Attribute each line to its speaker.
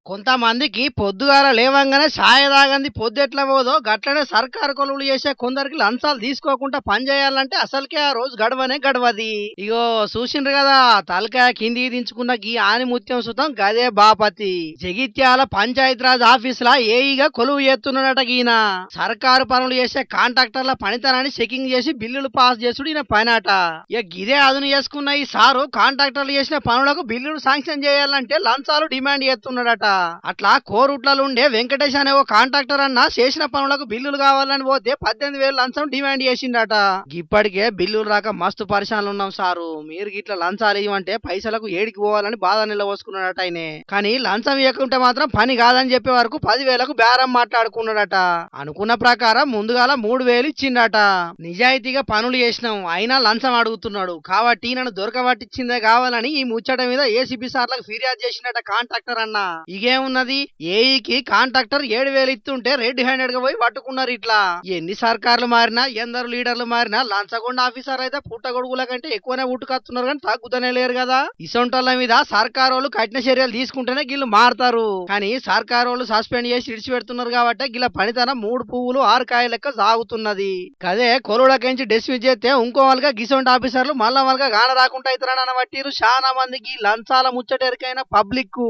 Speaker 1: కొంతమందికి పొద్దుగాల లేవంగానే ఛాయ తాగంది పొద్దు ఎట్లా పోదో గట్లనే సర్కారు కొలువులు చేసే కొందరికి లంచాలు తీసుకోకుండా పని చేయాలంటే అసలుకే ఆ రోజు గడవనే గడవది. ఇగో చూసిండ్రు కదా, తలకాయ కిందికి దించుకున్న గీ ఆనిముత్యం సుతం గదే బాపతి జగిత్యాల పంచాయతీరాజ్ ఆఫీసులా ఏఈగా కొలువు చేస్తున్నాడట. ఈయన సర్కారు పనులు చేసే కాంట్రాక్టర్ల పనితనాన్ని చెకింగ్ చేసి బిల్లులు పాస్ చేసుడు ఈయన పనట. ఇక గిదే అదును చేసుకున్న ఈ సారు కాంట్రాక్టర్లు చేసిన పనులకు బిల్లులు శాంక్షన్ చేయాలంటే లంచాలు డిమాండ్ చేస్తున్నాడట. అట్లా కోరుట్లలో ఉండే వెంకటేష్ అనే ఓ కాంట్రాక్టర్ అన్న చేసిన పనులకు బిల్లులు కావాలని పోతే 18,000 లంచం డిమాండ్ చేసిండట. ఇప్పటికే బిల్లులు రాక మస్తు పరిశానలు ఉన్నాం సారు, మీరు గిట్ల లంచాలు ఇవ్వంటే పైసలకు ఏడికి పోవాలని బాధ నిలవోసుకున్నాడట ఆయనే. కానీ లంచం ఇవ్వకుంటే మాత్రం పని కాదని చెప్పే వరకు 10,000కు బేరం మాట్లాడుకున్నాడట. అనుకున్న ప్రకారం ముందుగాల 3,000 ఇచ్చిండట. నిజాయితీగా పనులు చేసినాం అయినా లంచం అడుగుతున్నాడు కాబట్టి నన్ను దొరకబట్టించిందే కావాలని ఈ ముచ్చట మీద ఏసీబీ సార్లకు ఫిర్యాదు చేసినట కాంట్రాక్టర్ అన్న. ఇగేమున్నది, ఏఈకి కాంట్రాక్టర్ 7,000 ఇస్తుంటే రెడ్ హ్యాండెడ్ గా పోయి పట్టుకున్నారు. ఇట్లా ఎన్ని సర్కార్లు మారినా ఎందరు లీడర్లు మారినా లంచగొండ ఆఫీసర్ అయితే పుట్టగొడుగుల కంటే ఎక్కువనే ఉట్టుకత్తున్నారు కానీ తగ్గుతూనే లేరు కదా. ఇసొంటోళ్ళ మీద సర్కారోళ్ళు కఠిన చర్యలు తీసుకుంటేనే గిళ్ళు మారతారు. కానీ సర్కారోళ్ళు సస్పెండ్ చేసి ఇడిచిపెడుతున్నారు కాబట్టి గిళ్ళ పనితనం 3 పువ్వులు 6 కాయ లెక్క సాగుతున్నది. కదే కొలువులకించి డిస్మిస్ చేస్తే ఇంకో వాళ్ళగా గిసొంటి ఆఫీసర్లు మళ్ళా వాళ్ళగా గాన రాకుండా అవుతారని అనబట్టిరు చాలా మందికి లంచాల ముచ్చటెరికైన పబ్లిక్.